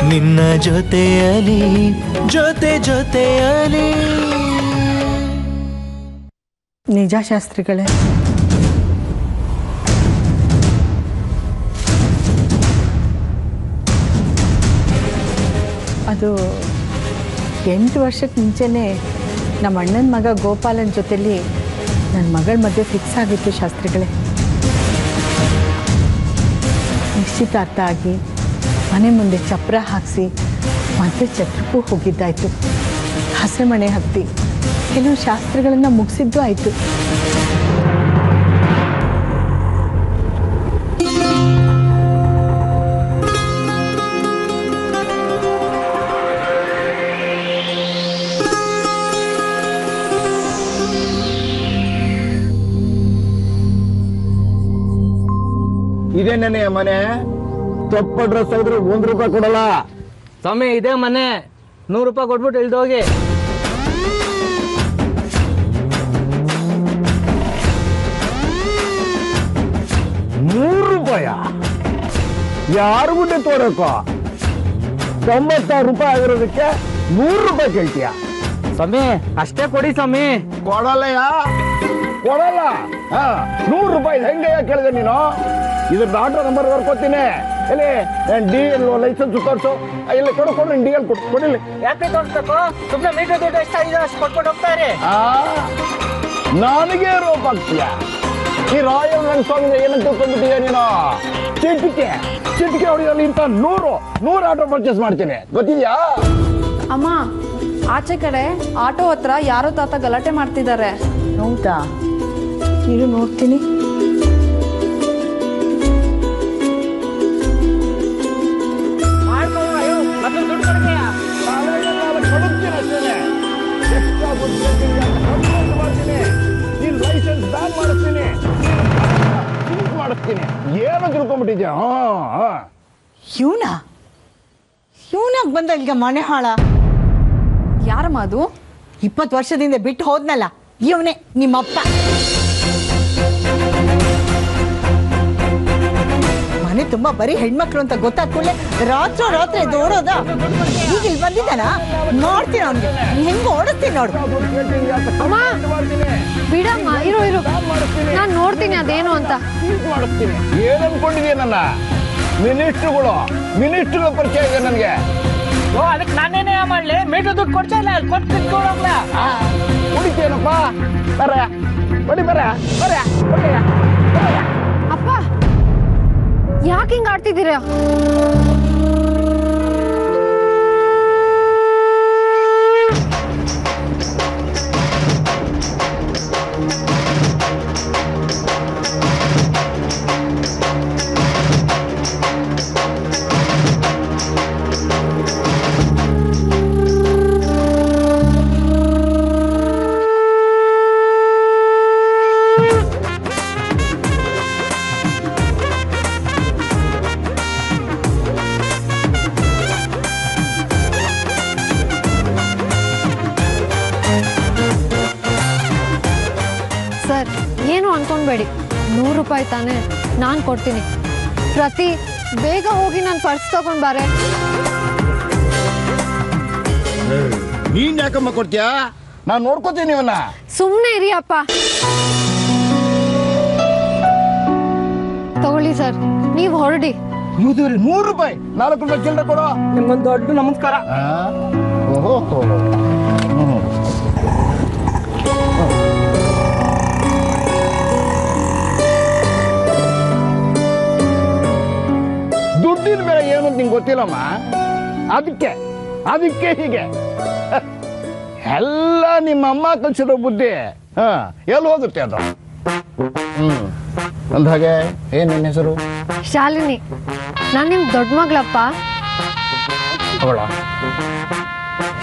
ನಿನ್ನ ಜೊತೆಯಲಿ ಜೊತೆಯಲಿ. ನಿಜ ಶಾಸ್ತ್ರಿಗಳೇ, ಅದು 8 ವರ್ಷಕ್ಕೆ ಮುಂಚೆನೇ ನಮ್ಮ ಅಣ್ಣನ ಮಗ ಗೋಪಾಲನ ಜೊತೆಲಿ ನನ್ನ ಮಗಳ ಮಧ್ಯೆ ಫಿಕ್ಸ್ ಆಗಿತ್ತು ಶಾಸ್ತ್ರಿಗಳೇ. ನಿಶ್ಚಿತಾರ್ಥ ಆಗಿ ಮನೆ ಮುಂದೆ ಚಪ್ರ ಹಾಕಿಸಿ ಮದುವೆ ಛತ್ರಕ್ಕೂ ಹೋಗಿದ್ದಾಯಿತು. ಹಸೆಮಣೆ ಹತ್ತಿ ಕೆಲವು ಶಾಸ್ತ್ರಗಳನ್ನು ಮುಗಿಸಿದ್ದು ಆಯಿತು. ಇದೇ ನೆನೆ ಮನೆ. ತಪ್ಪ ಡ್ರೆಸ್ ಆಗಿದ್ರೆ ₹1 ಕೊಡಲ್ಲ ಸ್ವಾಮಿ. ಇದೇ ಮನೆ, ₹100 ಕೊಟ್ಬಿಟ್ಟು ಇಳ್ದೋಗಿ. ₹100? ಯಾರು ಗುಡ್ಡೆ ತೋರಕ್ಕೋ? ₹96 ಆಗಿರೋದಕ್ಕೆ ₹100 ಕೇಳ್ತೀಯ? ಸ್ವಾಮಿ ಅಷ್ಟೇ ಕೊಡಿ ಸ್ವಾಮಿ. ಕೊಡಲ್ಲಯ್ಯ, ಕೊಡಲ್ಲ. ₹100 ಹೆಂಗೆ ಕೇಳಿದೆ ನೀನು? ಇದ್ರ ಆಟೋ ನಂಬರ್ ಬರ್ಕೋತೀನಿ. ಎಲ್ಲಿ DL ಲೈಸೆನ್ಸ್ ತೋರಿಸು. ಇಲ್ಲಿ ಕೊಡು DL ಕೊಡಿಲಿ. ಯಾಕೆ ತೋರಿಸ್ಬೇಕು? ಸುಮ್ಮನೆ ಮೀಟರ್ ದುಡ್ಡು ಎಷ್ಟಾಗಿದೆ ಅಷ್ಟು ಕೊಟ್ಬಿಟ್ಟು ಹೋಗ್ತಾರೆ. ನನಗೆ ರೋಪ್ ಆಗ್ತೀಯ. ಈ ರಾಯಲ್ ರಂಗಸ್ವಾಮಿ ಏನಂತ ತಿಳ್ಕೊಂಡ್ಬಿಟ್ಟಿಯ ನೀನು? ಚಿಟಿಕೆ ಹೊಡೆಯಲ್ಲಿ ಇಂತ 100 ಆಟೋ ಪರ್ಚೇಸ್ ಮಾಡ್ತೀನಿ, ಗೊತ್ತಿದ್ಯಾ? ಅಮ್ಮ, ಆಚೆ ಕಡೆ ಆಟೋ ಹತ್ರ ಯಾರೋ ತಾತ ಗಲಾಟೆ ಮಾಡ್ತಿದ್ದಾರೆ. ಹೌದಾ? ಇರು ನೋಡ್ತೀನಿ. ಏನು ತಿಳ್ಕೊಂಡ್ಬಿಟ್ಟಿದ್ಯಾ? ಇವನಾಗ ಬಂದ ಈಗ ಮನೆ ಹಾಳ. ಯಾರಮ್ಮ ಅದು? 20 ವರ್ಷದಿಂದ ಬಿಟ್ಟು ಹೋದ್ನಲ್ಲ ಇವನೇ, ನಿಮ್ಮಪ್ಪ. ಮನೆ ತುಂಬಾ ಬರೀ ಹೆಣ್ಮಕ್ಳು ಅಂತ ಗೊತ್ತಾದ ಕೂಡಲೇ ರಾತ್ರಿ ಓಡೋದ. ಈಗ ಇಲ್ಲಿ ಬಂದಿದ್ದಾನ, ನೋಡ್ತೀನಿ ಅವನ್ಗೆ ಹೆಂಗ ಓಡಿಸ್ತೀನಿ ನೋಡು. ಬಿಡಮ್ಮ, ಇರು ನಾನ್ ನೋಡ್ತೀನಿ ಅದೇನು ಅಂತ. ಏನ್ ಅನ್ಕೊಂಡಿದ್ಯ? ನನ್ನ ಮಿನಿಸ್ಟ್ರುಗಳ ಪರಿಚಯ ಇದೆ ನನಗೆ. ಅದಕ್ಕೆ ನಾನೇನೇ ಮಾಡ್ಲಿ? ಮೀಟರ್ ದುಡ್ಡು ಕೊಡ್ತಾ ಇಲ್ಲ, ಕೊಡ್ತಿದ್ಕೋಳಲ್ಲ. ಕುಡಿತೇನಪ್ಪ? ಬರ ಅಪ್ಪ, ಯಾಕೆ ಹಿಂಗ ಆಡ್ತಿದ್ದೀರಾ? ಸರ್, ಏನು ಅನ್ಕೊಂಡ್ಬೇಡಿ. ₹100 ತಾನೆ, ನಾನು ಕೊಡ್ತೀನಿ. ಪ್ರತಿ ಬೇಗ ಹೋಗಿ ನಾನು ಪರ್ಸ್ ತಗೊಂಡ್ ಬಾರೆ. ನೀನ್ ಯಾಕಮ್ಮ ಕೊಡ್ತೀಯಾ? ನಾನು ನೋಡ್ಕೋತೀನಿ ಇವನ್ನ. ಸುಮ್ಮನೆ ಇರಿ ಅಪ್ಪ. ತಗೊಳ್ಳಿ ಸರ್, ನೀವು ಹೊರಡಿ. ₹100, ₹4 ಚಿಲ್ಲರೆ ಕೊಡು. ನಿಮ್ಗೊಂದು ದೊಡ್ಡ ನಮಸ್ಕಾರ. ಓಹೋ, ದುಡ್ಡಿನ ಬೆಲೆ ಏನು ಅಂತ ನಿಂಗೆ ಗೊತ್ತಿಲ್ಲಮ್ಮ. ಅದಕ್ಕೆ ಹೀಗೆ ಎಲ್ಲ ನಿಮ್ಮ ಅಮ್ಮ ಕಲಿಸಿರೋ ಬುದ್ಧಿ ಎಲ್ಲಿ ಹೋಗುತ್ತೆ ಅದು? ಅಂದಾಗೆ ಏನ್ ನಿನ್ನ ಹೆಸರು? ಶಾಲಿನಿ. ನಾನು ನಿಮ್ ದೊಡ್ಡ ಮಗಳಪ್ಪ. ಅವಳ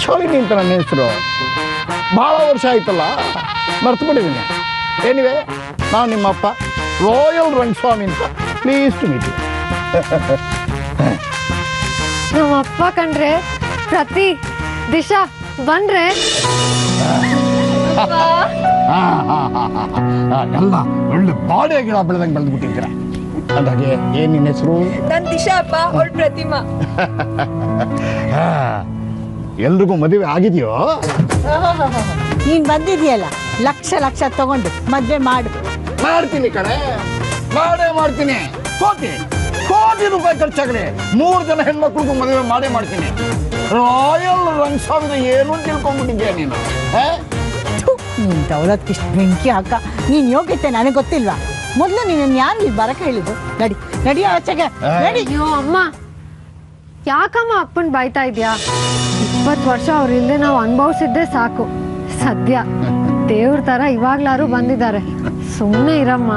ಶಾಲಿನಿ ಅಂತ ನನ್ನ ಹೆಸರು. ಬಹಳ ವರ್ಷ ಆಯ್ತಲ್ಲ, ಮರ್ತು ಬಿಟ್ಟಿದ್ದೀನಿ. ಏನಿವೆ, ನಾನು ನಿಮ್ಮಪ್ಪ ರಾಯಲ್ ರಂಗಸ್ವಾಮಿ ಅಂತ. Please to meet you. ನಮ್ಮಪ್ಪ ಕಂಡ್ರೆ ಪ್ರತಿ ದಿಶಾ ಬಂದ್ರೆ ಎಲ್ಲ ಒಳ್ಳೆ ಬಾಡಿಯಾಗಿ ಬೆಳೆದಂಗೆ ಬೆಳೆದ್ಬಿಟ್ಟಿದ್ದೀರ. ಅಂದಾಗೆ ಏನ್ ನಿನ್ನ ಹೆಸರು? ನನ್ ದಿಶಾ ಅಪ್ಪ, ಅವಳ ಪ್ರತಿಮಾ. ಎಲ್ರಿಗೂ ಮದುವೆ ಆಗಿದೆಯೋ? ನೀನ್ ಬಂದಿದ್ಯಲ್ಲ ಲಕ್ಷ ಲಕ್ಷ ತಗೊಂಡು ಮದ್ವೆ ಮಾಡು. ಮಾಡ್ತೀನಿ ಕಣೆ, ಮಾಡೇ ಮಾಡ್ತೀನಿ. ಕೋಟಿ ರೂಪಾಯಿ ಖರ್ಚಾಗಲಿ 3 ಜನ ಹೆಣ್ಮಕ್ಳಿಗೂ ಮದುವೆ ಮಾಡೇ ಮಾಡ್ತೀನಿ. ರಾಯಲ್ ರಂಗಸ್ವಾಮಿ ಏನು ತಿಳ್ಕೊಂಡ್ಬಿಟ್ಟಿದ್ಯಾ ನೀನು? ನೀನ್ ದೌಲತ್ಕಿಷ್ಟು ಬೆಂಕಿ ಹಾಕ. ನೀನ್ ಯೋಗ್ಯತೆ ನನಗೆ ಗೊತ್ತಿಲ್ವಾ? ಮೊದಲು ನೀನು ಯಾರು ಇಲ್ಲಿ ಬರಕ್ಕೆ ಹೇಳಿದ್ದು? ನಡಿ ಆಚೆಗೆ ನಡಿ. ಅಯ್ಯೋ ಅಮ್ಮ, ಯಾಕಮ್ಮ ಅಪ್ಪನ್ ಬಾಯ್ತಾ ಇದ್ಯಾ? 20 ವರ್ಷ ಅವ್ರಿಲ್ಲದೆ ನಾವು ಅನುಭವಿಸಿದ್ದೆ ಸಾಕು. ಸದ್ಯ ದೇವ್ರ ತರ ಇವಾಗ್ಲಾರು ಬಂದಿದ್ದಾರೆ. ಸುಮ್ಮನೆ ಇರಮ್ಮ.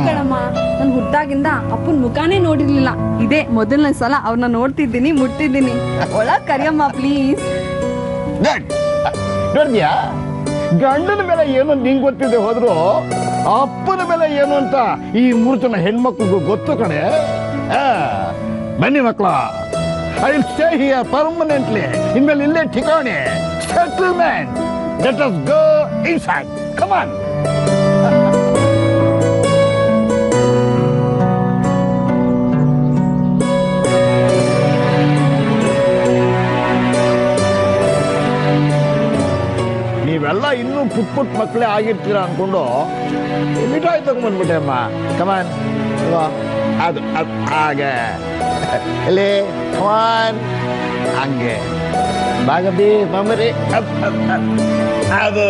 ಕಣಮ್ಮ, ನಾನು ಹುಟ್ಟಾಗಿಂದ ಅಪ್ಪನ ಮುಖಾನೇ ನೋಡಿರ್ಲಿಲ್ಲ. ಇದೇ ಮೊದಲನೇ ಸಲ ಅವ್ರನ್ನ ನೋಡ್ತಿದ್ದೀನಿ, ಮುಟ್ಟಿದ್ದೀನಿ. ಒಳಗ್ ಕರಿಯಮ್ಮ ಪ್ಲೀಸ್. ನೋಡಿದ್ಯಾ, ಗಂಡನ ಬೆಲೆ ಏನು ನಿಂಗೆ ಗೊತ್ತಿದೆ ಹೋದ್ರು ಅಪ್ಪನ ಬೆಲೆ ಏನು ಅಂತ ಈ 3 ಜನ ಹೆಣ್ಮಕ್ಳಿಗೂ ಗೊತ್ತು ಕಣೆ. ಬನ್ನಿ ಮಕ್ಕಳ, I will stay here permanently. ಇನ್ಮೇಲೆ ಇಲ್ಲೇ ಠಿಕಾಣಿ, settlement. Let us go inside. Come on. ನೀವೆಲ್ಲ ಇನ್ನೂ ಪುಟ್ ಮಕ್ಕಳೇ ಆಗಿರ್ತೀರ ಅನ್ಕೊಂಡು ಮಿಠಾಯಿ ತಗೊಂಡ್ಬಂದ್ಬಿಟ್ಟೆ ಅಮ್ಮ. ಕಮಾನ್, ಅದು ಹಾಗೆ ಎಲ್ಲಿ ಕಮಾನ್, ಹಂಗೆ ಬಾಗಬಿ ಮಾಮರಿ ಅದು.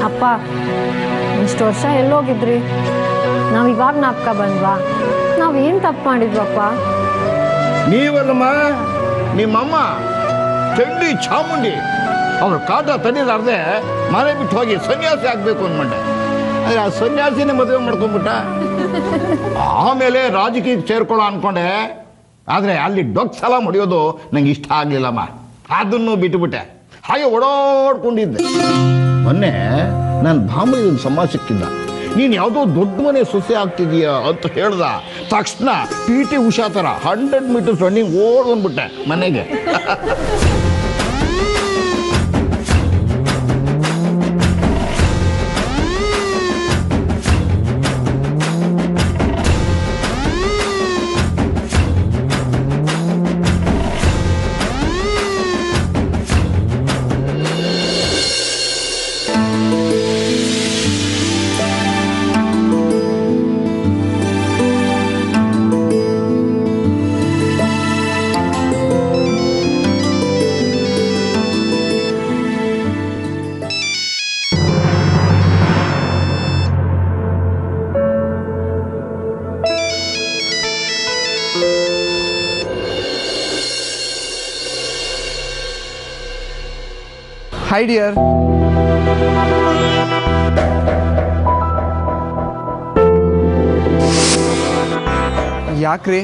ಅಪ್ಪ, ಇಷ್ಟು ವರ್ಷ ಎಲ್ಲೋಗಿದ್ರಿ? ನಾವ್ ಇವಾಗ ನಾಪ್ಕ ಬಂದ್ವಾ? ನಾವೇನ್ ತಪ್ಪು ಮಾಡಿದ್ವಪ್ಪ? ನೀವಲ್ಲಮ್ಮ, ನಿಮ್ಮಮ್ಮ ಚಂಡಿ ಚಾಮುಂಡಿ. ಅವ್ರ ಕಾಟ ತಡೀಲಾರ್ದೆ ಮನೆ ಬಿಟ್ಟು ಹೋಗಿ ಸನ್ಯಾಸಿ ಆಗ್ಬೇಕು ಅಂದ್ಕೊಂಡೆ. ಆದ್ರೆ ಆ ಸನ್ಯಾಸಿನೇ ಮದುವೆ ಮಾಡ್ಕೊಂಡ್ಬಿಟ್ಟ. ಆಮೇಲೆ ರಾಜಕೀಯಕ್ಕೆ ಸೇರ್ಕೊಳ್ಳೋ ಅನ್ಕೊಂಡೆ. ಆದ್ರೆ ಅಲ್ಲಿ ಡೊಕ್ ಸಲ ಮುಡಿಯೋದು ನಂಗೆ ಇಷ್ಟ ಆಗ್ಲಿಲ್ಲಮ್ಮ. ಅದನ್ನು ಬಿಟ್ಟುಬಿಟ್ಟೆ. ಹಾಗೆ ಓಡಾಡ್ಕೊಂಡಿದ್ದೆ. ಮೊನ್ನೆ ನನ್ನ ಭಾಮಲಿ ಒಂದು ಸಮಾಜಕ್ಕಿದ್ದ. ನೀನು ಯಾವುದೋ ದೊಡ್ಡ ಮನೆ ಸೊಸೆ ಆಗ್ತಿದೀಯ ಅಂತ ಹೇಳ್ದ ತಕ್ಷಣ PT ಉಷಾ ಥರ 100 ಮೀಟರ್ಸ್ ರನ್ನಿಂಗ್ ಓಡ್ ಬಂದ್ಬಿಟ್ಟೆ ಮನೆಗೆ. Hi dear. ಯಾಕ್ರಿ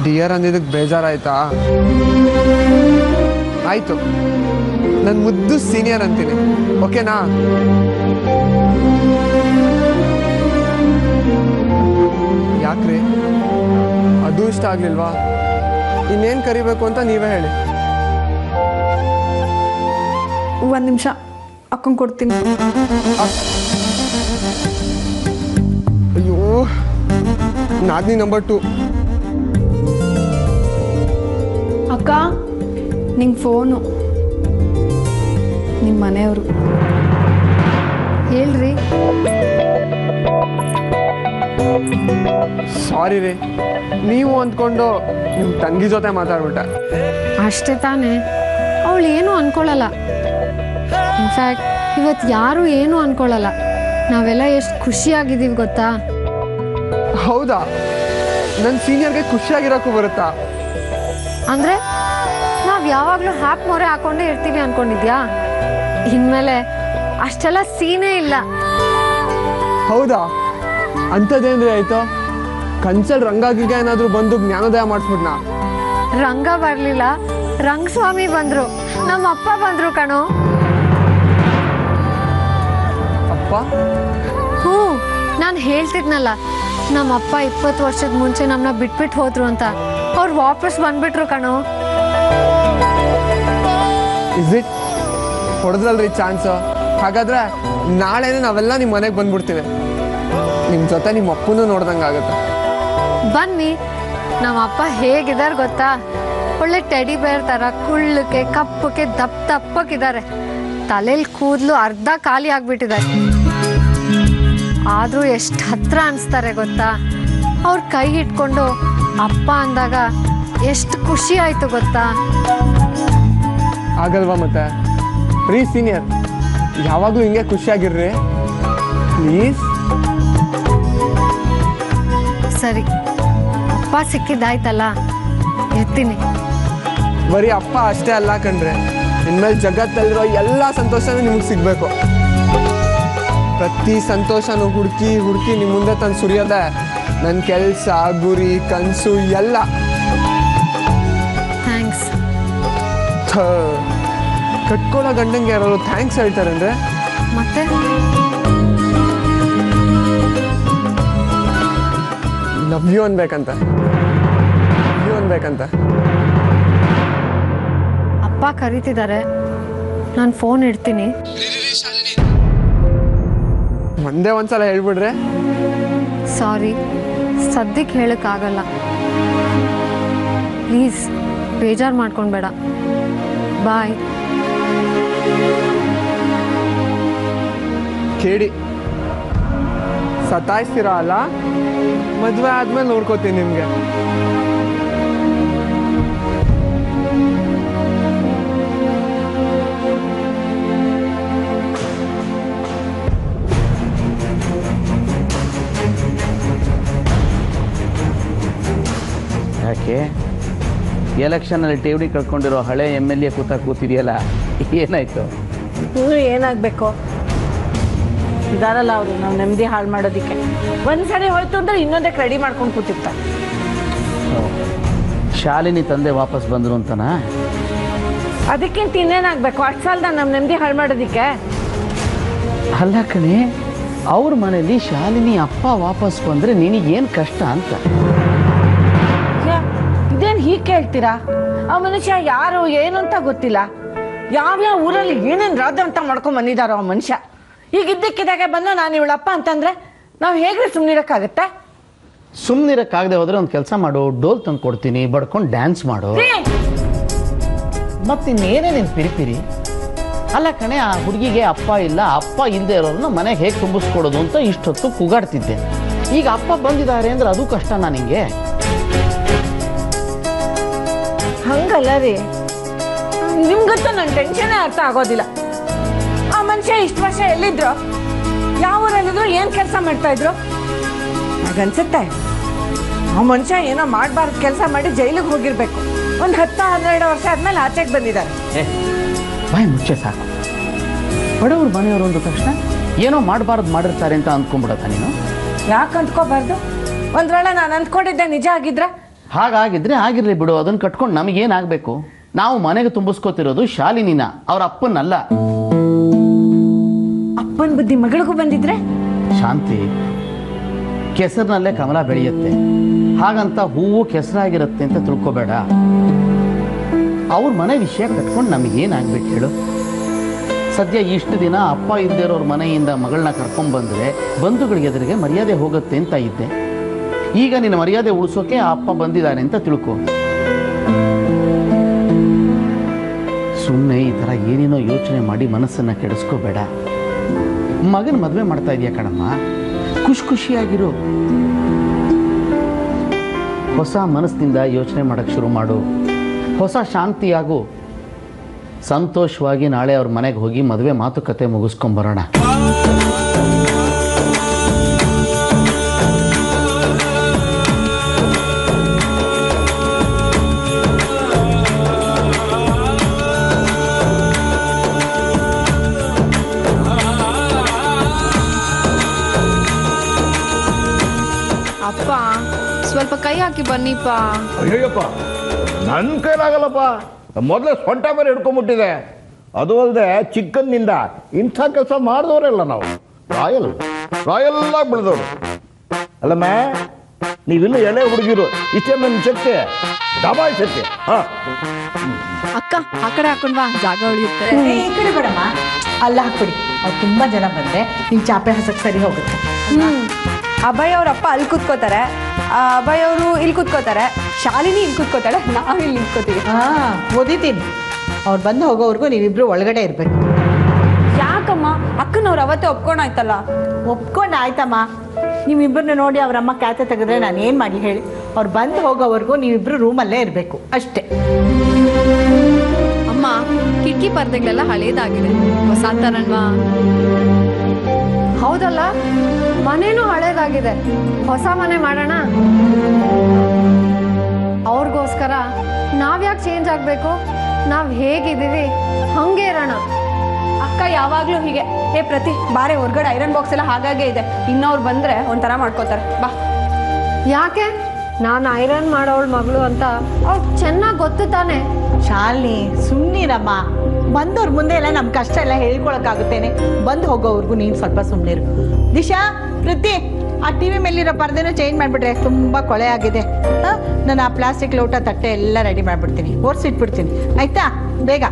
ಡಿಯರ್ ಅಂದಿದ್ದಕ್ಕೆ ಬೇಜಾರಾಯ್ತಾ? ಆಯ್ತು, ನನ್ನ ಮುದ್ದು ಸೀನಿಯರ್ ಅಂತೀನಿ, ಓಕೆನಾ? ಯಾಕ್ರಿ ಅದು ಇಷ್ಟ ಆಗ್ಲಿಲ್ವಾ? ಇನ್ನೇನು ಕರಿಬೇಕು ಅಂತ ನೀವೇ ಹೇಳಿ. 1 ನಿಮಿಷ ಅಕ್ಕಂಗೆ ಕೊಡ್ತೀನಿ. ಅಯ್ಯೋ, ನಾದ್ನಿ ನಂಬರ್ 2. ಅಕ್ಕ, ನಿಂಗೆ ಫೋನು, ನಿಮ್ಮ ಮನೆಯವರು. ಹೇಳ್ರಿ. ಸಾರಿ ರೀ, ನೀವು ಅಂದ್ಕೊಂಡು ನಿಮ್ಮ ತಂಗಿ ಜೊತೆ ಮಾತಾಡ್ಬಿಟ್ಟೆ. ಅಷ್ಟೇ ತಾನೇ, ಅವಳು ಏನು ಅನ್ಕೊಳ್ಳಲ್ಲ. ಇನ್ಫ್ಯಾಕ್ಟ್ ಇವತ್ತು ಯಾರು ಏನು ಅನ್ಕೊಳ್ಳಲ್ಲ. ನಾವೆಲ್ಲ ಎಷ್ಟು ಖುಷಿಯಾಗಿದ್ದೀವಿ ಗೊತ್ತಾ? ಹೌದಾ? ನನ್ನ ಸೀನಿಯರ್ಗೆ ಖುಷಿಯಾಗಿರೋಕ್ಕೂ ಬರುತ್ತಾ? ಅಂದ್ರೆ ನಾವ್ ಯಾವಾಗ್ಲೂ ಹ್ಯಾಪ್ ಮೊರೆ ಹಾಕೊಂಡೇ ಇರ್ತೀವಿ ಅನ್ಕೊಂಡಿದ್ಯಾ? ಇನ್ಮೇಲೆ ಅಷ್ಟೆಲ್ಲ ಸೀನೇ ಇಲ್ಲ. ಹೌದಾ? ಅಂಥದ್ದೇನ್ರಿ ಆಯ್ತು? ಕನ್ಸಲ್ ರಂಗಾಗಿಗೆ ಏನಾದರೂ ಬಂದು ಜ್ಞಾನೋದಯ ಮಾಡಿಸ್ಬಿಟ್ನಾ? ರಂಗ ಬರ್ಲಿಲ್ಲ, ರಂಗಸ್ವಾಮಿ ಬಂದ್ರು. ನಮ್ಮ ಅಪ್ಪ ಬಂದ್ರು ಕಣೋ. ಅಪ್ಪ? ಹ್ಞೂ, ನಾನು ಹೇಳ್ತಿದ್ನಲ್ಲ, ನಮ್ಮ ಅಪ್ಪ 20 ವರ್ಷದ ಮುಂಚೆ ನಮ್ಮನ್ನ ಬಿಟ್ಬಿಟ್ಟು ಹೋದ್ರು ಅಂತ. ಅವ್ರು ವಾಪಸ್ ಬಂದ್ಬಿಟ್ರು ಕಣೋ. Is it? ಹೊಡೆದ್ರಲ್ರಿ ಚಾನ್ಸ್. ಹಾಗಾದ್ರೆ ನಾಳೆನೇ ನಾವೆಲ್ಲ ನಿಮ್ಮ ಮನೆಗೆ ಬಂದ್ಬಿಡ್ತೀವಿ. ನಿಮ್ಮ ಜೊತೆ ನಿಮ್ಮ ಅಪ್ಪನೂ ನೋಡ್ದಂಗೆ ಆಗುತ್ತೆ. ಬನ್ನಿ, ನಮ್ಮ ಅಪ್ಪ ಹೇಗಿದ್ದಾರೆ ಗೊತ್ತಾ? ಒಳ್ಳೆ ಟೆಡಿ ಬೇರ್ ಥರ ಕುಳ್ಳಕ್ಕೆ ಕಪ್ಪಕ್ಕೆ ದಪ್ಪಕ್ಕಿದ್ದಾರೆ. ತಲೆಯಲ್ಲಿ ಕೂದಲು ಅರ್ಧ ಖಾಲಿ ಆಗ್ಬಿಟ್ಟಿದೆ. ಆದರೂ ಎಷ್ಟು ಹತ್ರ ಅನಿಸ್ತಾರೆ ಗೊತ್ತಾ? ಅವ್ರ ಕೈ ಇಟ್ಕೊಂಡು ಅಪ್ಪ ಅಂದಾಗ ಎಷ್ಟು ಖುಷಿ ಆಯಿತು ಗೊತ್ತಾ? ಆಗಲ್ವಾ ಮತ್ತೆ? ಪ್ರೀ ಸೀನಿಯರ್, ಯಾವಾಗಲೂ ಹಿಂಗೆ ಖುಷಿಯಾಗಿರ್ರಿ ಪ್ಲೀಸ್. ಸರಿ, ಅಪ್ಪ ಸಿಕ್ಕಿದ್ದಾಯ್ತಲ್ಲ, ಇರ್ತೀನಿ. ಬರೀ ಅಪ್ಪ ಅಷ್ಟೇ ಅಲ್ಲ ಕಣ್ರೆ, ಇನ್ಮೇಲೆ ಜಗತ್ತಲ್ಲಿರೋ ಎಲ್ಲ ಸಂತೋಷನೂ ನಿಮಗೆ ಸಿಗಬೇಕು. ಪ್ರತಿ ಸಂತೋಷನೂ ಹುಡುಕಿ ನಿಮ್ಮ ಮುಂದೆ ತಂದು ಸುರಿಯೋದೆ ನನ್ನ ಕೆಲಸ, ಗುರಿ, ಕನಸು ಎಲ್ಲ. ಥ್ಯಾಂಕ್ಸ್. ಕಟ್ಕೊಳ್ಳೋ ಗಂಡಂಗೆ ಯಾರು ಥ್ಯಾಂಕ್ಸ್ ಹೇಳ್ತಾರೆ ಅಂದರೆ ಮತ್ತೆ ಲವ್ ಯು ಅನ್ಬೇಕಂತ. ಅಪ್ಪ ಕರೀತಿದ್ದಾರೆ, ನಾನು ಫೋನ್ ಇಡ್ತೀನಿ. ಒಂದೇ ಒಂದ್ಸಲ ಹೇಳ್ಬಿಡ್ರೆ. ಸಾರಿ, ಸದ್ಯಕ್ಕೆ ಹೇಳೋಕ್ಕಾಗಲ್ಲ. ಪ್ಲೀಸ್ ಬೇಜಾರು ಮಾಡ್ಕೊಳ್ಬೇಡ. ಬಾಯ್. ಕೇಳಿ ಸತಾಯಿಸ್ತೀರಾ ಅಲ್ಲ, ಮದುವೆ ಆದ್ಮೇಲೆ ನೋಡ್ಕೋತೀನಿ ನಿಮಗೆ. ಯಾಕೆ ಎಲೆಕ್ಷನಲ್ಲಿ ಠೇವಣಿ ಕಳ್ಕೊಂಡಿರೋ ಹಳೆ MLA ಕೂತಿದೆಯಲ್ಲ, ಏನಾಯ್ತು? ಏನಾಗಬೇಕು? ಇದಾರಲ್ಲ ಅವರು ನಾವು ನೆಮ್ಮದಿ ಹಾಳು ಮಾಡೋದಕ್ಕೆ. ಒಂದ್ಸರಿ ಹೋಯ್ತು ಅಂದ್ರೆ ಇನ್ನೊಂದಕ್ಕೆ ರೆಡಿ ಮಾಡ್ಕೊಂಡು ಕೂತಿರ್ತಾರೆ. ಶಾಲಿನಿ ತಂದೆ ವಾಪಸ್ ಬಂದರು ಅಂತನಾ? ಅದಕ್ಕಿಂತ ಇನ್ನೇನಾಗಬೇಕು? ಅಷ್ಟು ಸಾಲದ ನಮ್ಮ ನೆಮ್ಮದಿ ಹಾಳು ಮಾಡೋದಕ್ಕೆ. ಅಲ್ಲ ಕಣೆ, ಅವ್ರ ಮನೇಲಿ ಶಾಲಿನಿ ಅಪ್ಪ ವಾಪಸ್ ಬಂದರೆ ನಿನಗೇನು ಕಷ್ಟ ಅಂತ. ಇದೇನು ಹೀಗೆ ಕೇಳ್ತೀರಾ? ಆ ಮನುಷ್ಯ ಯಾರು ಏನು ಅಂತ ಗೊತ್ತಿಲ್ಲ. ಯಾವ್ಯಾವ ಊರಲ್ಲಿ ಏನೇನು ರಾಧ ಅಂತ ಮಾಡ್ಕೊಂಡು ಬಂದಿದ್ದಾರೋ ಆ ಮನುಷ್ಯ. ಈಗ ಇದ್ದಕ್ಕಿದ್ದಾಗೆ ಬಂದು ನಾನು ಇವಳಪ್ಪ ಅಂತಂದ್ರೆ ನಾವು ಹೇಗೆ ಸುಮ್ಮನಿರಕ್ಕಾಗತ್ತೆ? ಸುಮ್ಮನಿರಕ್ಕಾಗದೆ ಹೋದ್ರೆ ಒಂದು ಕೆಲಸ ಮಾಡು, ಡೋಲ್ ತಂದು ಕೊಡ್ತೀನಿ, ಬಡ್ಕೊಂಡು ಡ್ಯಾನ್ಸ್ ಮಾಡು. ಮತ್ತಿನ್ನೇನೇ ನೀನು ಪಿರಿಪಿರಿ? ಅಲ್ಲ ಕಣೆ, ಆ ಹುಡುಗಿಗೆ ಅಪ್ಪ ಇಲ್ಲ, ಅಪ್ಪ ಇಲ್ಲದೆ ಇರೋರನ್ನ ಮನೆಗೆ ಹೇಗೆ ತುಂಬಿಸ್ಕೊಡೋದು ಅಂತ ಇಷ್ಟೊತ್ತು ಕೂಗಾಡ್ತಿದ್ದೆ. ಈಗ ಅಪ್ಪ ಬಂದಿದ್ದಾರೆ ಅಂದ್ರೆ ಅದು ಕಷ್ಟನಾ ನಿಂಗೆ? ಹಂಗಲ್ಲ ರೀ, ನಿಮ್ಗಂತೂ ನನ್ನ ಟೆನ್ಷನ್ನೇ ಅರ್ಥ ಆಗೋದಿಲ್ಲ. ಆ ಮನುಷ್ಯ ಇಷ್ಟು ವರ್ಷ ಎಲ್ಲಿದ್ರು, ಯಾವ ಊರಲ್ಲಿದ್ರು, ಏನು ಕೆಲಸ ಮಾಡ್ತಾ ಇದ್ರು? ಹಾಗನ್ಸುತ್ತೆ ಆ ಮನುಷ್ಯ ಏನೋ ಮಾಡಬಾರ್ದು ಕೆಲಸ ಮಾಡಿ ಜೈಲಿಗೆ ಹೋಗಿರ್ಬೇಕು. ಒಂದು 10-12 ವರ್ಷ ಆದ್ಮೇಲೆ ಆಚೆಗೆ ಬಂದಿದ್ದಾರೆ. ಬಾಯ್ ಮುಚ್ಚೆ ಸಾಕು. ಬಡವ್ರು ಮನೆಯವರು ಅಂದ ತಕ್ಷಣ ಏನೋ ಮಾಡಬಾರ್ದು ಮಾಡಿರ್ತಾರೆ ಅಂತ ಅಂದ್ಕೊಂಡ್ಬಿಡತ್ತ ನೀನು? ಯಾಕೆ ಅಂದ್ಕೋಬಾರ್ದು? ಒಂದ್ ವೇಳೆ ನಾನು ಅಂದ್ಕೊಂಡಿದ್ದೆ ನಿಜ ಆಗಿದ್ರ? ಹಾಗಾಗಿದ್ರೆ ಆಗಿರ್ಲಿ ಬಿಡು, ಅದನ್ನ ಕಟ್ಕೊಂಡು ನಮಗೇನಾಗಬೇಕು? ನಾವು ಮನೆಗೆ ತುಂಬಿಸ್ಕೋತಿರೋದು ಶಾಲಿನಿನ, ಅವ್ರ ಅಪ್ಪನಲ್ಲ. ಅಪ್ಪನ ಬುದ್ಧಿ ಮಗಳಿಗೂ ಬಂದಿದ್ರೆ? ಶಾಂತಿ, ಕೆಸರಿನಲ್ಲೇ ಕಮಲ ಬೆಳೆಯುತ್ತೆ, ಹಾಗಂತ ಹೂವು ಕೆಸರಾಗಿರುತ್ತೆ ಅಂತ ತಿಳ್ಕೊಬೇಡ. ಅವ್ರ ಮನೆ ವಿಷಯ ಕಟ್ಕೊಂಡು ನಮಗೇನಾಗ್ಬೇಕು ಹೇಳು? ಸದ್ಯ ಇಷ್ಟು ದಿನ ಅಪ್ಪ ಇಲ್ಲದೆ ಇರೋರ ಮನೆಯಿಂದ ಮಗಳನ್ನ ಕರ್ಕೊಂಡ್ಬಂದ್ರೆ ಬಂಧುಗಳಿಗೆ ಎದುರಿಗೆ ಮರ್ಯಾದೆ ಹೋಗುತ್ತೆ ಅಂತ ಇದ್ದೆ. ಈಗ ನಿನ್ನ ಮರ್ಯಾದೆ ಉಳಿಸೋಕೆ ಆ ಅಪ್ಪ ಬಂದಿದ್ದಾನೆ ಅಂತ ತಿಳ್ಕೊ. ಸುಮ್ಮನೆ ಈ ಥರ ಏನೇನೋ ಯೋಚನೆ ಮಾಡಿ ಮನಸ್ಸನ್ನು ಕೆಡಿಸ್ಕೋಬೇಡ. ಮಗನ ಮದುವೆ ಮಾಡ್ತಾ ಇದೆಯಾ ಕಣಮ್ಮ, ಖುಷಿಯಾಗಿರು. ಹೊಸ ಮನಸ್ಸಿನಿಂದ ಯೋಚನೆ ಮಾಡೋಕ್ಕೆ ಶುರು ಮಾಡು. ಹೊಸ ಶಾಂತಿಯಾಗು. ಸಂತೋಷವಾಗಿ ನಾಳೆ ಅವ್ರ ಮನೆಗೆ ಹೋಗಿ ಮದುವೆ ಮಾತುಕತೆ ಮುಗಿಸ್ಕೊಂಬರೋಣ. ಅಪ್ಪ ಸ್ವಲ್ಪ ಕೈ ಹಾಕಿ ಬನ್ನಿಪ್ಪ. ಅಯ್ಯಪ್ಪ, ನನ್ನ ಕೈಲಾಗಲ್ಲಪ್ಪ. ಮೊದಲೇ ಸೊಂಟ ಮೇಲೆ ಹಿಡ್ಕೊಂಡ್ಬಿಟ್ಟಿದೆ. ಅದು ಅಲ್ಲದೆ ಚಿಕ್ಕಂದಿನಿಂದ ಇಂಥ ಕೆಲಸ ಮಾಡಿದವರೆಲ್ಲ ನಾವು ರಾಯಲ್ಲಾಗಿ ಬೆಳೆದವರು. ಅಲ್ಲಮ್ಮ, ನೀವಿನ್ನು ಎಳೆ ಹುಡುಗಿರು, ಇಷ್ಟೇ ನನ್ನ ಶಕ್ತಿ ದಬಾಯಿಸಕ್ಕೆ. ಅಕ್ಕ ಆ ಕಡೆ ಹಾಕೊಂಡ್ ಬಾ, ಜಾಗ ಉಳಿಯುತ್ತೆ. ಈ ಕಡೆ ಬೇಡಮ್ಮ, ಅಲ್ಲ ಹಾಕ್ಬಿಡಿ. ಅವ್ರು ತುಂಬಾ ಜನ ಬಂದ್ರೆ ನಿನ್ ಚಾಪೆ ಹಸಕ್ ಸರಿ ಹೋಗುತ್ತೆ. ಅಭಯ್ ಅವ್ರ ಅಪ್ಪ ಅಲ್ಲಿ ಕೂತ್ಕೋತಾರೆ, ಅಭಯ್ ಅವರು ಇಲ್ಲಿ ಕೂತ್ಕೋತಾರೆ, ಶಾಲಿನಿ ಇಲ್ಲಿ ಕೂತ್ಕೋತಾಳೆ, ನಾವು ಇಲ್ಲಿ ನಿಂತ್ಕೋತೀವಿ. ಓದಿತೀನಿ. ಅವ್ರು ಬಂದು ಹೋಗೋವರೆಗೂ ನೀವಿಬ್ರು ಒಳಗಡೆ ಇರಬೇಕು. ಯಾಕಮ್ಮ? ಅಕ್ಕನವ್ರು ಅವತ್ತೇ ಒಪ್ಕೊಂಡಾಯ್ತಲ್ಲ. ಒಪ್ಕೊಂಡು ಆಯ್ತಮ್ಮ. ನೀವಿಬ್ಬರನ್ನ ನೋಡಿ ಅವ್ರಮ್ಮ ಕ್ಯಾತೆ ತೆಗೆದ್ರೆ ನಾನು ಏನು ಮಾಡಿ ಹೇಳಿ? ಅವ್ರು ಬಂದು ಹೋಗೋವರೆಗೂ ನೀವಿಬ್ರು ರೂಮಲ್ಲೇ ಇರಬೇಕು ಅಷ್ಟೇ. ಅಮ್ಮ, ಕಿಟಕಿ ಪರ್ದೆಗಳೆಲ್ಲ ಹಳೇದಾಗಿದೆ, ಹೊಸ ತರಲ್ವಾ? ಹೌದಲ್ಲ, ಮನೇನೂ ಹಳೇದಾಗಿದೆ, ಹೊಸ ಮನೆ ಮಾಡೋಣ. ಅವ್ರಿಗೋಸ್ಕರ ನಾವ್ಯಾಕೆ ಚೇಂಜ್ ಆಗಬೇಕು? ನಾವು ಹೇಗಿದ್ದೀವಿ ಹಂಗೆ ಇರೋಣ. ಅಕ್ಕ ಯಾವಾಗಲೂ ಹೀಗೆ. ಹೇ ಪ್ರತಿ ಬಾರೆ ಹೊರಗಡೆ ಐರನ್ ಬಾಕ್ಸ್ ಎಲ್ಲ ಹಾಗಾಗೆ ಇದೆ, ಇನ್ನವ್ರು ಬಂದರೆ ಒಂಥರ ಮಾಡ್ಕೋತಾರೆ. ಬಾ. ಯಾಕೆ? ನಾನು ಐರನ್ ಮಾಡೋವಳ ಮಗಳು ಅಂತ ಅವ್ರಿಗೆ ಚೆನ್ನಾಗಿ ಗೊತ್ತು ತಾನೆ. ಶಾಲಿನಿ ಸುಮ್ಮನಿರಮ್ಮ. ಬಂದವ್ರ ಮುಂದೆ ಎಲ್ಲ ನಮ್ಮ ಕಷ್ಟ ಎಲ್ಲ ಹೇಳ್ಕೊಳಕ್ಕಾಗುತ್ತೇನೆ? ಬಂದು ಹೋಗೋವರೆಗೂ ನೀನು ಸ್ವಲ್ಪ ಸುಮ್ಮನಿರು. ದಿಶಾ, ಪ್ರತಿ ಆ ಟಿ ವಿ ಮೇಲಿರೋ ಪರ್ದೆನೂ ಚೇಂಜ್ ಮಾಡಿಬಿಟ್ರೆ ತುಂಬ ಕೊಳೆ ಆಗಿದೆ. ನಾನು ಆ ಪ್ಲಾಸ್ಟಿಕ್ ಲೋಟ ತಟ್ಟೆ ಎಲ್ಲ ರೆಡಿ ಮಾಡಿಬಿಡ್ತೀನಿ, ಒರೆಸಿಟ್ಬಿಡ್ತೀನಿ. ಆಯಿತಾ? ಬೇಗ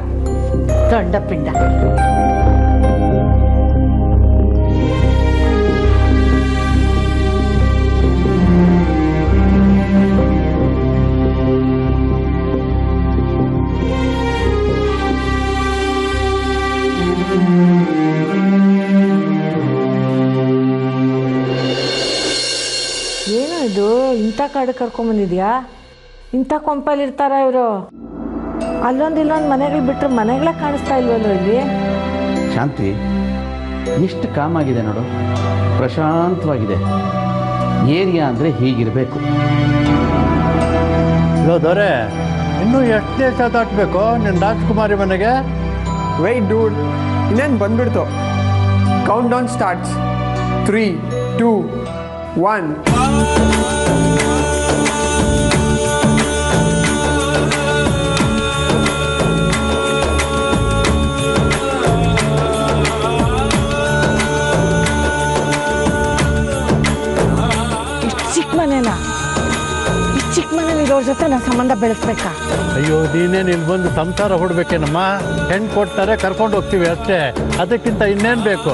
ದೊಡ್ಡ ಪಿಂಡ. ಏನು ಇದು ಇಂಥ ಕಾಡು ಕರ್ಕೊಂಬಂದಿದ್ಯಾ? ಇಂಥ ಕೊಂಪಲ್ಲಿರ್ತಾರ ಇವರು? ಅಲ್ಲೊಂದು ಇಲ್ಲೊಂದು ಮನೆಗಳು ಬಿಟ್ಟರೆ ಮನೆಗಳೇ ಕಾಣಿಸ್ತಾ ಇಲ್ವಲ್ಲೋ ಇಲ್ಲಿ. ಶಾಂತಿ, ಎಷ್ಟು ಕಾಮಾಗಿದೆ ನೋಡು, ಪ್ರಶಾಂತವಾಗಿದೆ. ಏರಿಯಾ ಅಂದರೆ ಹೀಗಿರಬೇಕು. ದೊರೆ, ಇನ್ನೂ ಎಷ್ಟನೇ ದಾಟಬೇಕು ನಿನ್ನ ರಾಜ್ಕುಮಾರಿ ಮನೆಗೆ? ವೆಯ್ಟ್ ಡೂಡ್, ಇನ್ನೇನು ಬಂದ್ಬಿಡ್ತು. Count down starts. 3, 2, 1. ಚಿಕ್ಕ ಮನೆನಾ? ಇಷ್ಟು ಚಿಕ್ಕ ಮನೇಲಿ ಇರೋರ ಜೊತೆ ನಾನು ಸಂಬಂಧ ಬೆಳೆಸ್ಬೇಕಾ? ಅಯ್ಯೋ, ನೀನೇನು ಇಲ್ಲಿ ಬಂದು ಸಂಸಾರ ಹೊಡ್ಬೇಕೇನಮ್ಮ? ಹೆಣ್ಣು ಕೊಡ್ತಾರೆ, ಕರ್ಕೊಂಡು ಹೋಗ್ತೀವಿ ಅಷ್ಟೇ, ಅದಕ್ಕಿಂತ ಇನ್ನೇನು ಬೇಕು?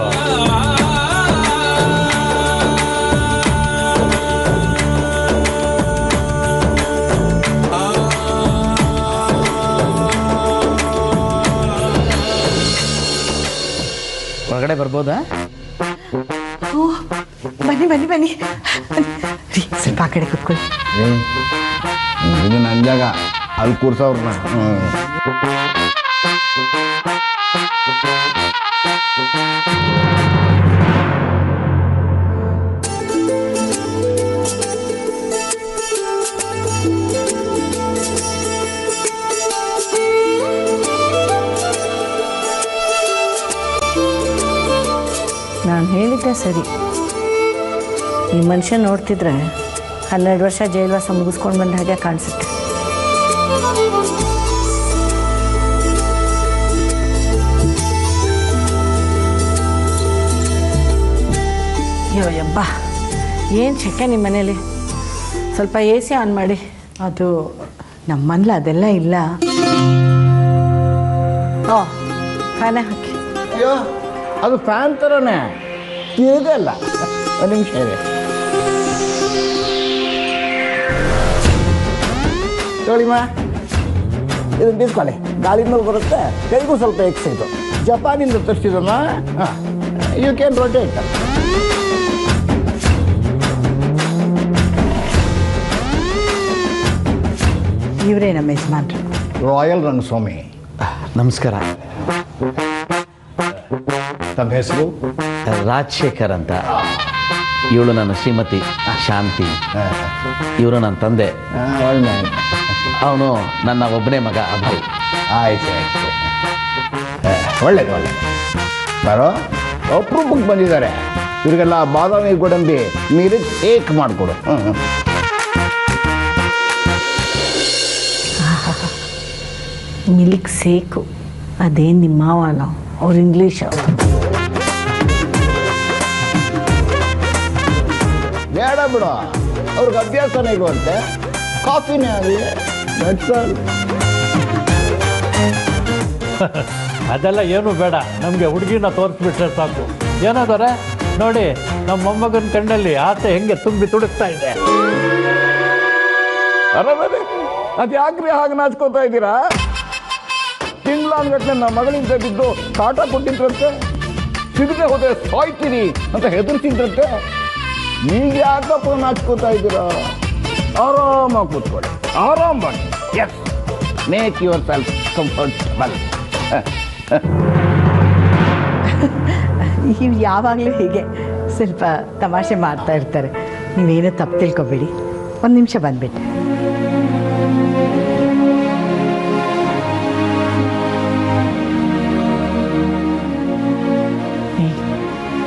ಹೊರಗಡೆ ಬರ್ಬೋದಾ? ಬನ್ನಿ ಬನ್ನಿ ಬನ್ನಿ ರೀ, ಸ್ವಲ್ಪ ಆ ಕಡೆ ಕೂತ್ಕೊಳ್ಳಿ. ಇದು ನನ್ನ ಜಾಗ, ಅಲ್ಲಿ ಕೂರ್ಸವ್ರನ್ನ. ನಾನು ಹೇಳಿದ್ದೆ ಸರಿ. ಈ ಮನುಷ್ಯ ನೋಡ್ತಿದ್ರೆ 12 ವರ್ಷ ಜೈಲ್ವಾಸ ಮುಗಿಸ್ಕೊಂಡು ಬಂದ ಹಾಗೆ ಕಾಣಿಸುತ್ತೆ. ಅಯ್ಯೋ ಯಬ್ಬ, ಏನು ಶೆಕೆ ನಿಮ್ಮ ಮನೇಲಿ? ಸ್ವಲ್ಪ ಎ ಸಿ ಆನ್ ಮಾಡಿ. ಅದು ನಮ್ಮನೇಲಿ ಅದೆಲ್ಲ ಇಲ್ಲ. ಓ, ಫ್ಯಾನೇ ಹಾಕಿ. ಅಯ್ಯೋ, ಅದು ಫ್ಯಾನ್ ಥರನೇ ತಿರುಗಲ್ಲ. ಒಂದು ನಿಮಿಷ ಇದೆ. ಹೇಳಿಮ್ಮ, ಇದನ್ನು ಬೀಸ್ಕೊಳ್ಳಿ, ಗಾಳಿಯಿಂದ ಬರುತ್ತೆ, ಕೈಗೂ ಸ್ವಲ್ಪ ಎಕ್ಸೈಟು. ಜಪಾನಿಂದ ತರಿಸಿದಮ್ಮ. You can rotate. ಇವರೇ ನಮ್ಮ ಯಜಮಾನ್ರು, ರಾಯಲ್ ರಂಗಸ್ವಾಮಿ. ನಮಸ್ಕಾರ. ತಮ್ಮ ಹೆಸರು? ರಾಜಶೇಖರ್ ಅಂತ. ಇವಳು ನನ್ನ ಶ್ರೀಮತಿ ಶಾಂತಿ. ಇವರು ನನ್ನ ತಂದೆ. ಅವನು ನನ್ನ ಒಬ್ಬನೇ ಮಗ ಅಭಯ್. ಆಯ್ತು ಆಯ್ತು, ಒಳ್ಳೇದು ಒಳ್ಳೇದು. ಬರೋ ಅಪರೂಪಕ್ಕೆ ಬಂದಿದ್ದಾರೆ. ಇವ್ರಿಗೆಲ್ಲ ಬಾದಾಮಿ ಗೋಡಂಬಿ ಮೀರಿ ಏಕ್ ಮಾಡಿಕೊಡು. ಮಿಲ್ಕ್ ಸೇಕು ಅದೇನು ನಿಮ್ಮ ಮಾವನೋ? ಅವ್ರು ಇಂಗ್ಲೀಷು. ಬೇಡ ಬಿಡು, ಅವ್ರಿಗೆ ಅಭ್ಯಾಸನೇ ಇರುವಂತೆ. ಕಾಫಿನೇ ಆಗಲಿ, ಬೆಟ್ರೋಲ್. ಅದೆಲ್ಲ ಏನು ಬೇಡ, ನಮಗೆ ಹುಡುಗಿನ ತೋರಿಸ್ಬಿಟ್ರೆ ಸಾಕು. ಏನಾದರೆ ನೋಡಿ ನಮ್ಮ ಮೊಮ್ಮಗನ ಕಣ್ಣಲ್ಲಿ ಆಸೆ ಹೆಂಗೆ ತುಂಬಿ ತುಡುಕ್ತಾ ಇದೆ. ಅರೇ ಅದು ಯಾಕ್ರಿ ಹಾಗೆ ನಾಚ್ಕೋತಾ ಇದ್ದೀರಾ? ತಿಂಗಳಾನ್ಗಟ್ಲೆ ನಮ್ಮ ಮಗಳಿಂದ ಬಿದ್ದು ಕಾಟ ಕೊಟ್ಟಿದ್ರಂತೆ, ಸಿಗದೆ ಹೋದ್ರೆ ಸಾಯ್ತೀರಿ ಅಂತ ಹೆದರ್ಸಿದ್ರಂತೆ. ಈಗ ಯಾಕಪ್ಪ ನಾಚ್ಕೋತಾ ಇದ್ದೀರಾ? ಆರಾಮಾಗಿ ಕೂತ್ಕೊಳ್ಳಿ, ಆರಾಮ್ ಮಾಡಿ. Yes, make yourself comfortable. ಇವು ಯಾವಾಗಲೂ ಹೀಗೆ ಸ್ವಲ್ಪ ತಮಾಷೆ ಮಾಡ್ತಾ ಇರ್ತಾರೆ. ನೀವೇನು ತಪ್ಪು ತಿಳ್ಕೊಬೇಡಿ. ಒಂದು ನಿಮಿಷ ಬಂದ್ಬಿಟ್ಟೆ.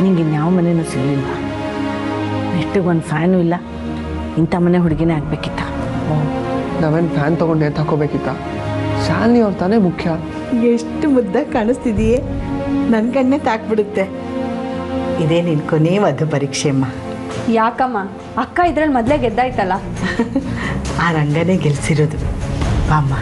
ನಿಂಗೆ ಇನ್ಯಾವ ಮನೆಯೂ ಸಿಗಲಿಲ್ವಾ? ನೆಟ್ಟಿಗೆ ಒಂದು ಫ್ಯಾನು ಇಲ್ಲ. ಇಂಥ ಮನೆ ಹುಡುಗಿನೇ ಆಗಬೇಕಿತ್ತ. ನಾವೇನು ಫ್ಯಾನ್ ತೊಗೊಂಡು ಹಾಕೋಬೇಕಿತ್ತ? ಶಾಲಿನಿ ಅವ್ರು ತಾನೇ ಮುಖ್ಯ. ಎಷ್ಟು ಮುದ್ದಾಗಿ ಕಾಣಿಸ್ತಿದೆಯೇ, ನನ್ನ ಕಣ್ಣೇ ತಾಕ್ಬಿಡುತ್ತೆ. ಇದೇ ನಿನ್ನ ಕೊನೆ ವಧು ಪರೀಕ್ಷೆ ಅಮ್ಮ. ಯಾಕಮ್ಮ, ಅಕ್ಕ ಇದ್ರಲ್ಲಿ ಮೊದಲೇ ಗೆದ್ದಾಯ್ತಲ್ಲ. ಆ ರಂಗನೇ ಗೆಲ್ಸಿರೋದು. ಬಾಮ್ಮ.